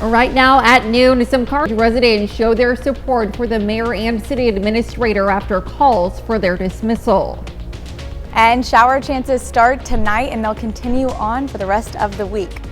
Right now at noon, some Carthage residents show their support for the mayor and city administrator after calls for their dismissal. And shower chances start tonight and they'll continue on for the rest of the week.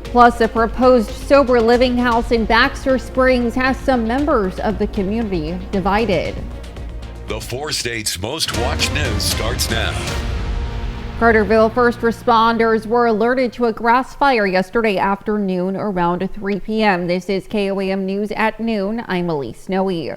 Plus, a proposed sober living house in Baxter Springs has some members of the community divided. The 4 states' most watched news starts now. Carterville first responders were alerted to a grass fire yesterday afternoon around 3 p.m. This is KOAM News at noon. I'm Elise Snowy.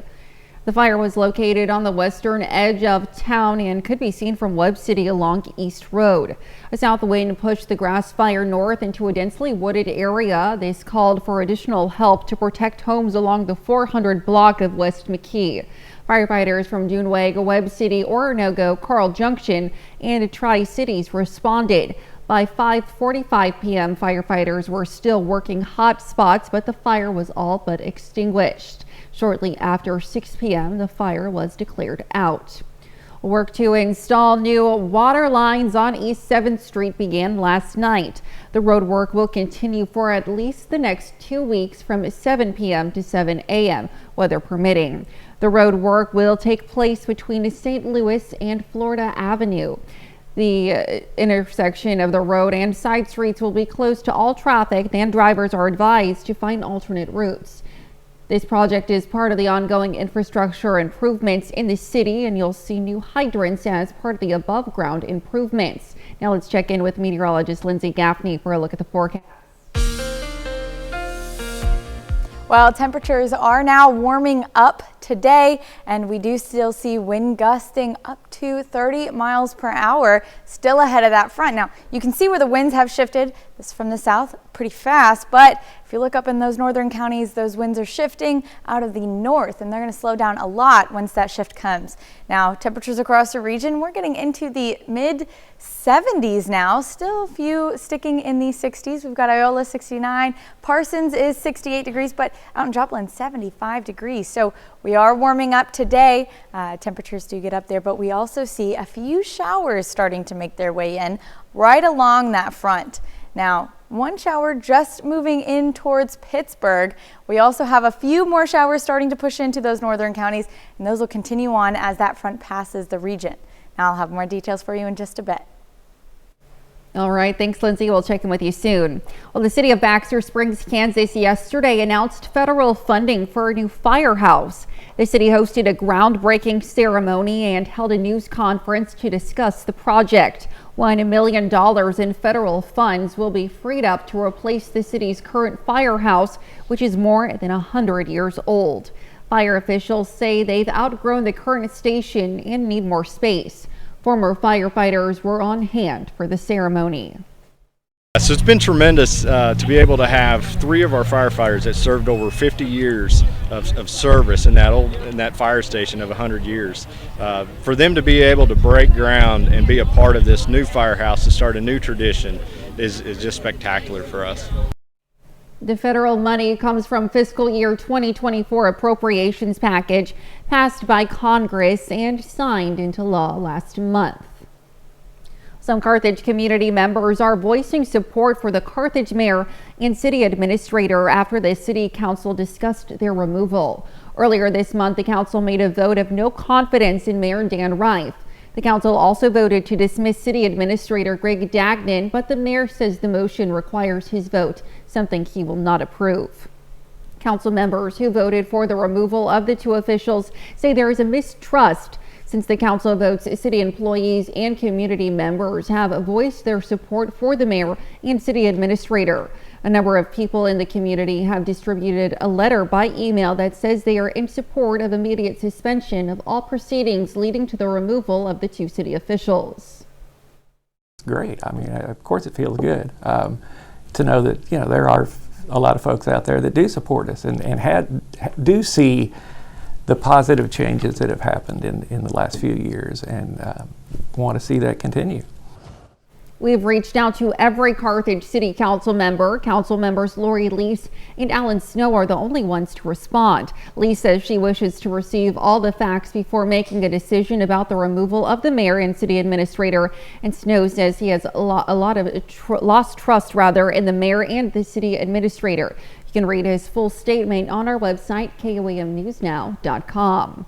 The fire was located on the western edge of town and could be seen from Webb City along East Road. A south wind pushed the grass fire north into a densely wooded area. This called for additional help to protect homes along the 400 block of West McKee. Firefighters from Juneweg, Webb City, Oronogo, Carl Junction, and Tri-Cities responded. By 5:45 p.m., firefighters were still working hot spots, but the fire was all but extinguished. Shortly after 6 p.m., the fire was declared out. Work to install new water lines on East 7th Street began last night. The road work will continue for at least the next 2 weeks from 7 p.m. to 7 a.m., weather permitting. The road work will take place between St. Louis and Florida Avenue. The intersection of the road and side streets will be closed to all traffic, and drivers are advised to find alternate routes. This project is part of the ongoing infrastructure improvements in the city, and you'll see new hydrants as part of the above ground improvements. Now let's check in with meteorologist Lindsay Gaffney for a look at the forecast. Well, temperatures are now warming up today, and we do still see wind gusting up to 30 miles per hour, still ahead of that front. Now, you can see where the winds have shifted. This is from the south pretty fast, but if you look up in those northern counties, those winds are shifting out of the north, and they're going to slow down a lot once that shift comes. Now, temperatures across the region, we're getting into the mid 70s now, still a few sticking in the 60s. We've got Iola 69, Parsons is 68 degrees, but out in Joplin 75 degrees. So we are warming up today. Temperatures do get up there, but we also see a few showers starting to make their way in right along that front. Now, one shower just moving in towards Pittsburgh. We also have a few more showers starting to push into those northern counties, and those will continue on as that front passes the region. Now I'll have more details for you in just a bit. All right, thanks, Lindsay. We'll check in with you soon. Well, the city of Baxter Springs, Kansas yesterday announced federal funding for a new firehouse. The city hosted a groundbreaking ceremony and held a news conference to discuss the project. $1 million in federal funds will be freed up to replace the city's current firehouse, which is more than 100 years old. Fire officials say they've outgrown the current station and need more space. Former firefighters were on hand for the ceremony. So it's been tremendous to be able to have 3 of our firefighters that served over 50 years of service in that fire station of 100 years. For them to be able to break ground and be a part of this new firehouse to start a new tradition is just spectacular for us. The federal money comes from fiscal year 2024 appropriations package passed by Congress and signed into law last month. Some Carthage community members are voicing support for the Carthage mayor and city administrator after the city council discussed their removal. Earlier this month, the council made a vote of no confidence in Mayor Dan Reif. The council also voted to dismiss city administrator Greg Dagnan, but the mayor says the motion requires his vote, something he will not approve. Council members who voted for the removal of the 2 officials say there is a mistrust. Since the council votes, city employees and community members have voiced their support for the mayor and city administrator. A number of people in the community have distributed a letter by email that says they are in support of immediate suspension of all proceedings leading to the removal of the 2 city officials. Great. I mean, of course it feels good to know that, there are a lot of folks out there that do support us and do see the positive changes that have happened in the last few years and want to see that continue. We've reached out to every Carthage City Council member. Council members Lori Lease and Alan Snow are the only ones to respond. Lease says she wishes to receive all the facts before making a decision about the removal of the mayor and city administrator. And Snow says he has a lot of lost trust in the mayor and the city administrator. You can read his full statement on our website, KOAMnewsnow.com.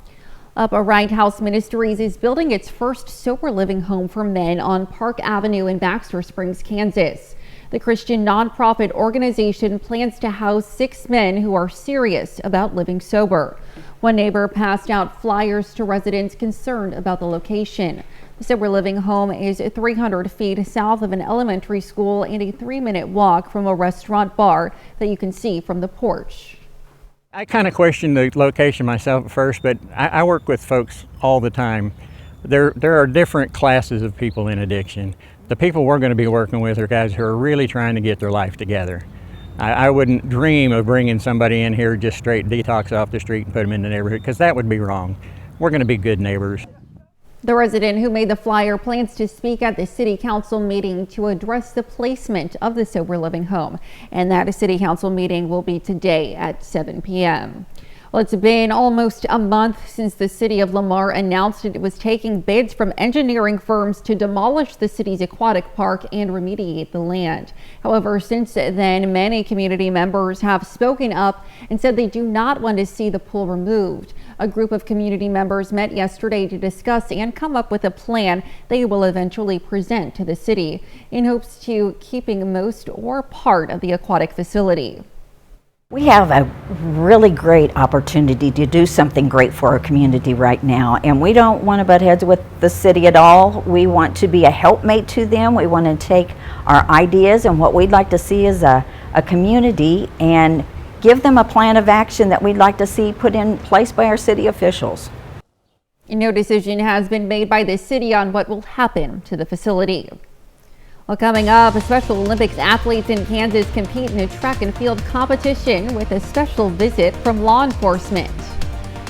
Upright House Ministries is building its first sober living home for men on Park Avenue in Baxter Springs, Kansas. The Christian nonprofit organization plans to house 6 men who are serious about living sober. One neighbor passed out flyers to residents concerned about the location. The sober living home is 300 feet south of an elementary school and a 3-minute walk from a restaurant bar that you can see from the porch. I kind of questioned the location myself at first, but I work with folks all the time. There are different classes of people in addiction. The people we're going to be working with are guys who are really trying to get their life together. I wouldn't dream of bringing somebody in here just straight detox off the street and put them in the neighborhood, because that would be wrong. We're going to be good neighbors. The resident who made the flyer plans to speak at the city council meeting to address the placement of the sober living home, and that city council meeting will be today at 7 p.m. Well, it's been almost a month since the city of Lamar announced it was taking bids from engineering firms to demolish the city's aquatic park and remediate the land. However, since then, many community members have spoken up and said they do not want to see the pool removed. A group of community members met yesterday to discuss and come up with a plan they will eventually present to the city in hopes to keeping most or part of the aquatic facility. We have a really great opportunity to do something great for our community right now, and we don't want to butt heads with the city at all. We want to be a helpmate to them. We want to take our ideas and what we'd like to see as a community and give them a plan of action that we'd like to see put in place by our city officials. No decision has been made by the city on what will happen to the facility. Well, coming up, Special Olympics athletes in Kansas compete in a track and field competition with a special visit from law enforcement.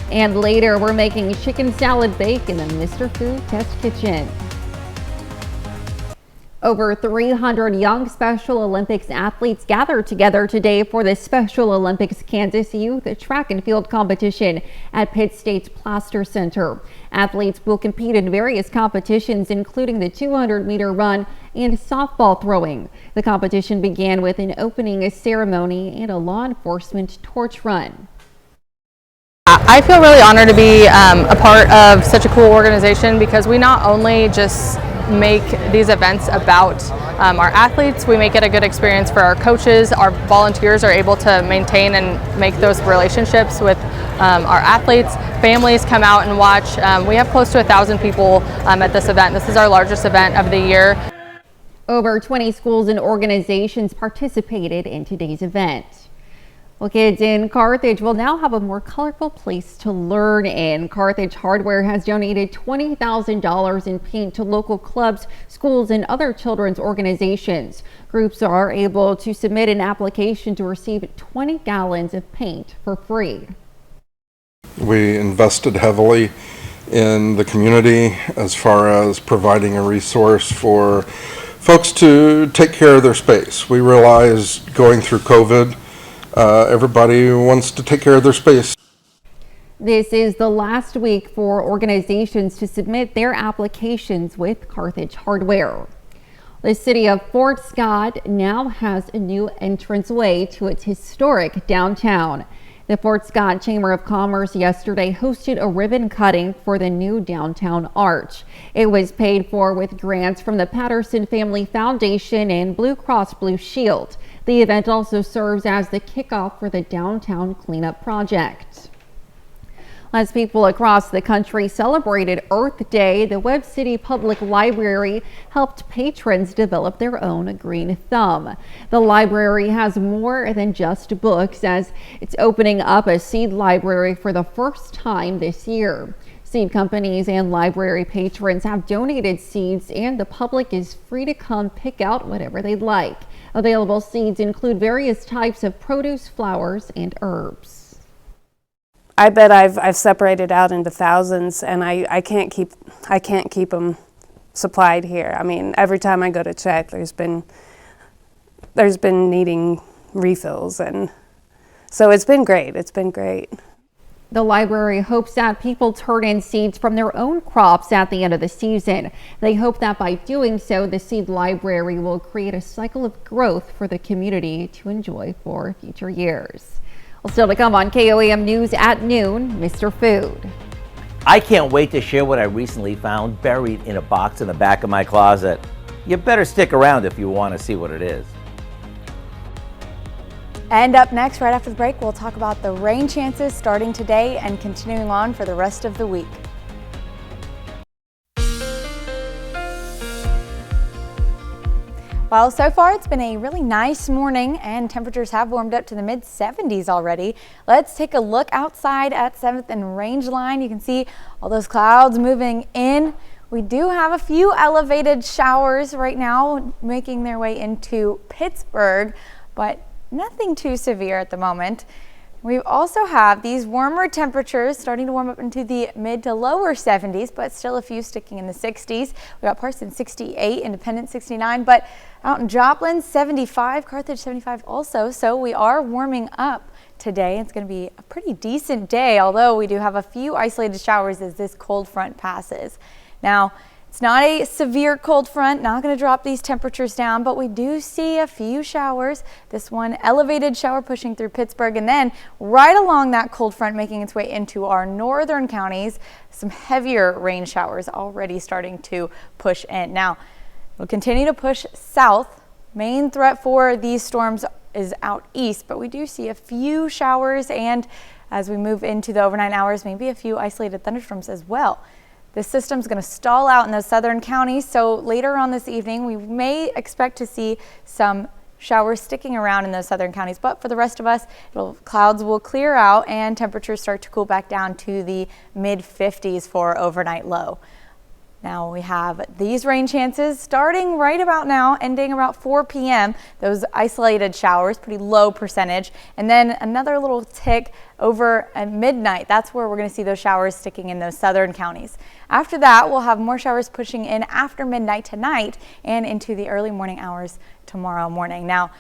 And later, we're making chicken salad bake in the Mr. Food Test Kitchen. Over 300 young Special Olympics athletes gathered together today for the Special Olympics Kansas Youth Track and Field Competition at Pitt State's Plaster Center. Athletes will compete in various competitions, including the 200-meter run and softball throwing. The competition began with an opening ceremony and a law enforcement torch run. I feel really honored to be a part of such a cool organization, because we not only just make these events about our athletes, we make it a good experience for our coaches. Our volunteers are able to maintain and make those relationships with our athletes. Families come out and watch. We have close to 1,000 people at this event. This is our largest event of the year. Over 20 schools and organizations participated in today's event. Well, kids in Carthage will now have a more colorful place to learn in. Carthage Hardware has donated $20,000 in paint to local clubs, schools, and other children's organizations. Groups are able to submit an application to receive 20 gallons of paint for free. We invested heavily in the community as far as providing a resource for folks to take care of their space. We realized going through COVID, everybody wants to take care of their space. This is the last week for organizations to submit their applications with Carthage Hardware. The city of Fort Scott now has a new entranceway to its historic downtown. The Fort Scott Chamber of Commerce yesterday hosted a ribbon cutting for the new downtown arch. It was paid for with grants from the Patterson Family Foundation and Blue Cross Blue Shield. The event also serves as the kickoff for the downtown cleanup project. As people across the country celebrated Earth Day, the Webb City Public Library helped patrons develop their own green thumb. The library has more than just books, as it's opening up a seed library for the first time this year. Seed companies and library patrons have donated seeds, and the public is free to come pick out whatever they'd like. Available seeds include various types of produce, flowers, and herbs. I bet I've separated out into thousands, and I can't keep them supplied here. I mean, every time I go to check, there's been needing refills, and so it's been great. It's been great. The library hopes that people turn in seeds from their own crops at the end of the season. They hope that by doing so, the seed library will create a cycle of growth for the community to enjoy for future years. Well, still to come on KOAM News at noon, Mr. Food. I can't wait to share what I recently found buried in a box in the back of my closet. You better stick around if you want to see what it is. And up next, right after the break, we'll talk about the rain chances starting today and continuing on for the rest of the week. Well, so far it's been a really nice morning and temperatures have warmed up to the mid-70s already. Let's take a look outside at 7th and Range Line. You can see all those clouds moving in. We do have a few elevated showers right now making their way into Pittsburgh, but nothing too severe at the moment. We also have these warmer temperatures starting to warm up into the mid to lower 70s, but still a few sticking in the 60s. We got Parson 68, Independence 69, but out in Joplin 75, Carthage 75 also. So we are warming up today. It's going to be a pretty decent day, although we do have a few isolated showers as this cold front passes. Now, it's not a severe cold front, not going to drop these temperatures down, but we do see a few showers. This one elevated shower pushing through Pittsburgh, and then right along that cold front making its way into our northern counties, some heavier rain showers already starting to push in. Now, we'll continue to push south. Main threat for these storms is out east, but we do see a few showers, and as we move into the overnight hours, maybe a few isolated thunderstorms as well. This system is going to stall out in those southern counties, so later on this evening we may expect to see some showers sticking around in those southern counties, but for the rest of us, clouds will clear out and temperatures start to cool back down to the mid-50s for overnight low. Now we have these rain chances starting right about now, ending about 4 p.m. Those isolated showers, pretty low percentage, and then another little tick over at midnight. That's where we're going to see those showers sticking in those southern counties. After that, we'll have more showers pushing in after midnight tonight and into the early morning hours tomorrow morning. Now,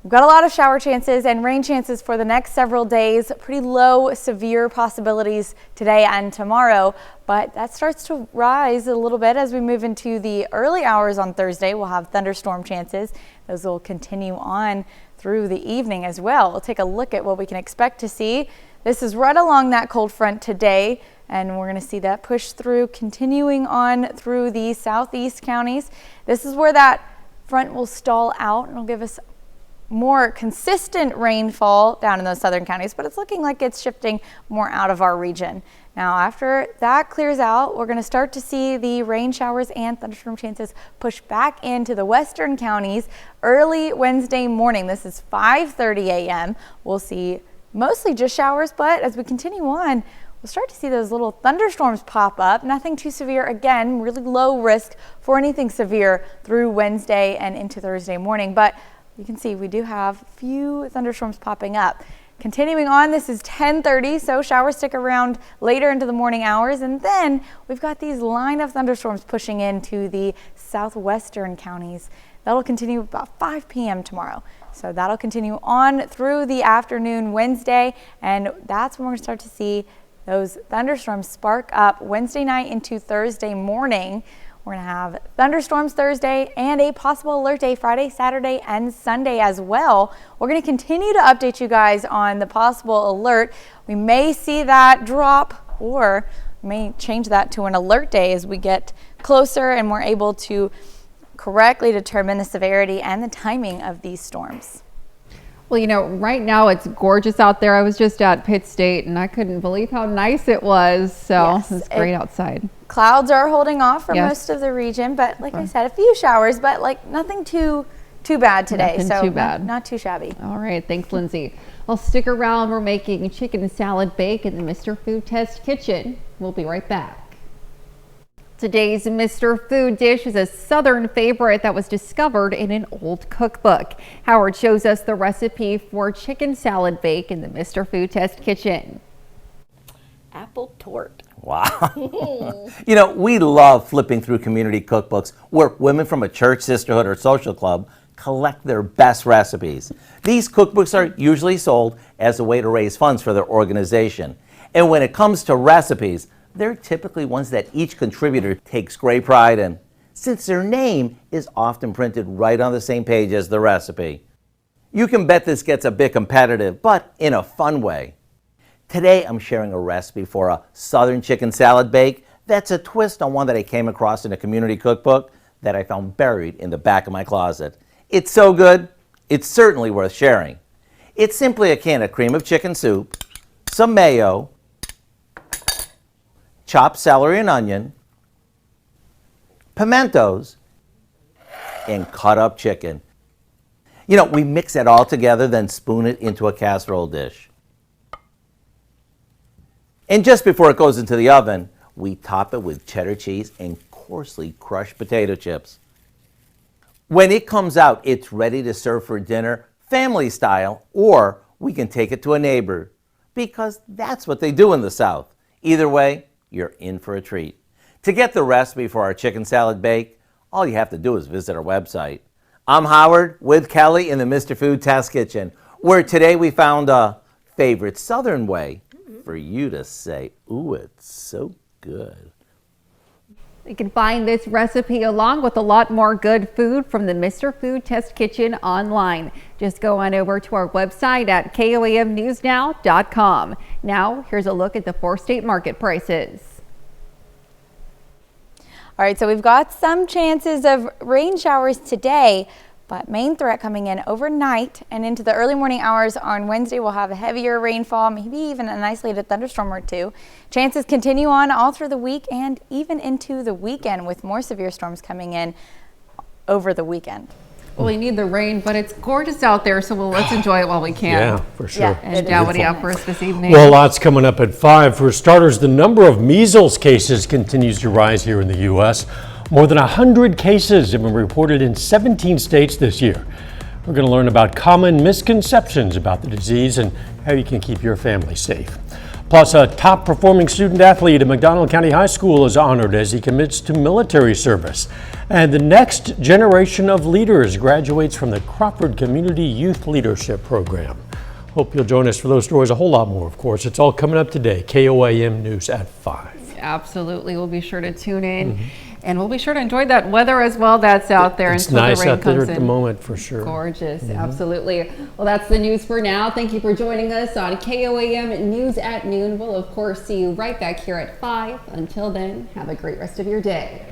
we've got a lot of shower chances and rain chances for the next several days. Pretty low severe possibilities today and tomorrow, but that starts to rise a little bit as we move into the early hours on Thursday. We'll have thunderstorm chances. Those will continue on through the evening as well. We'll take a look at what we can expect to see. This is right along that cold front today, and we're going to see that push through, continuing on through the southeast counties. This is where that front will stall out and will give us more consistent rainfall down in those southern counties, but it's looking like it's shifting more out of our region. Now, after that clears out, we're going to start to see the rain showers and thunderstorm chances push back into the western counties early Wednesday morning. This is 5:30 a.m. We'll see mostly just showers, but as we continue on, we'll start to see those little thunderstorms pop up. Nothing too severe. Again, really low risk for anything severe through Wednesday and into Thursday morning, but you can see we do have a few thunderstorms popping up. Continuing on, this is 10:30, so showers stick around later into the morning hours, and then we've got these line of thunderstorms pushing into the southwestern counties. That'll continue about 5 p.m. tomorrow. So that'll continue on through the afternoon Wednesday, and that's when we're going to start to see those thunderstorms spark up Wednesday night into Thursday morning. We're going to have thunderstorms Thursday and a possible alert day Friday, Saturday, and Sunday as well. We're going to continue to update you guys on the possible alert. We may see that drop or may change that to an alert day as we get closer and we're able to correctly determine the severity and the timing of these storms. Well, you know, right now it's gorgeous out there. I was just at Pitt State and I couldn't believe how nice it was. So Yes, it's great outside. Clouds are holding off for Yes. most of the region, but like I said, a few showers, but like nothing too bad today. Nothing so too bad. Not too shabby. All right. Thanks, Lindsay. Well, stick around. We're making chicken salad bake in the Mr. Food Test kitchen. We'll be right back. Today's Mr. Food dish is a Southern favorite that was discovered in an old cookbook. Howard shows us the recipe for chicken salad bake in the Mr. Food Test kitchen. apple tort. Wow. You know, we love flipping through community cookbooks where women from a church, sisterhood, or social club collect their best recipes. These cookbooks are usually sold as a way to raise funds for their organization. And when it comes to recipes, they're typically ones that each contributor takes great pride in, since their name is often printed right on the same page as the recipe. You can bet this gets a bit competitive, but in a fun way. Today I'm sharing a recipe for a Southern chicken salad bake that's a twist on one that I came across in a community cookbook that I found buried in the back of my closet. It's so good, it's certainly worth sharing. It's simply a can of cream of chicken soup, some mayo, chopped celery and onion, pimentos, and cut up chicken. You know, we mix it all together, then spoon it into a casserole dish. And just before it goes into the oven, we top it with cheddar cheese and coarsely crushed potato chips. When it comes out, it's ready to serve for dinner, family style, or we can take it to a neighbor, because that's what they do in the South. Either way, you're in for a treat. To get the recipe for our chicken salad bake, all you have to do is visit our website. I'm Howard with Kelly in the Mr. Food Test Kitchen, where today we found a favorite Southern way for you to say, ooh, it's so good. You can find this recipe along with a lot more good food from the Mr. Food Test Kitchen online. Just go on over to our website at KOAMnewsnow.com. Now, here's a look at the 4-state market prices. All right, so we've got some chances of rain showers today, but main threat coming in overnight and into the early morning hours on Wednesday. We'll have a heavier rainfall, maybe even an isolated thunderstorm or two. Chances continue on all through the week and even into the weekend, with more severe storms coming in over the weekend. Well, we need the rain, but it's gorgeous out there, so let's enjoy it while we can. Yeah, for sure. Yeah. And what do you have for us this evening? Well, lots coming up at 5. For starters, the number of measles cases continues to rise here in the U.S. More than 100 cases have been reported in 17 states this year. We're going to learn about common misconceptions about the disease and how you can keep your family safe. Plus, a top-performing student athlete at McDonald County High School is honored as he commits to military service. And the next generation of leaders graduates from the Crawford Community Youth Leadership Program. Hope you'll join us for those stories, a whole lot more, of course. It's all coming up today. KOAM News at 5. Absolutely. We'll be sure to tune in. And we'll be sure to enjoy that weather as well that's out there It's until nice the rain out there comes at in. the moment, for sure. Gorgeous, absolutely. Well, that's the news for now. Thank you for joining us on KOAM News at Noon. We'll, of course, see you right back here at 5. Until then, have a great rest of your day.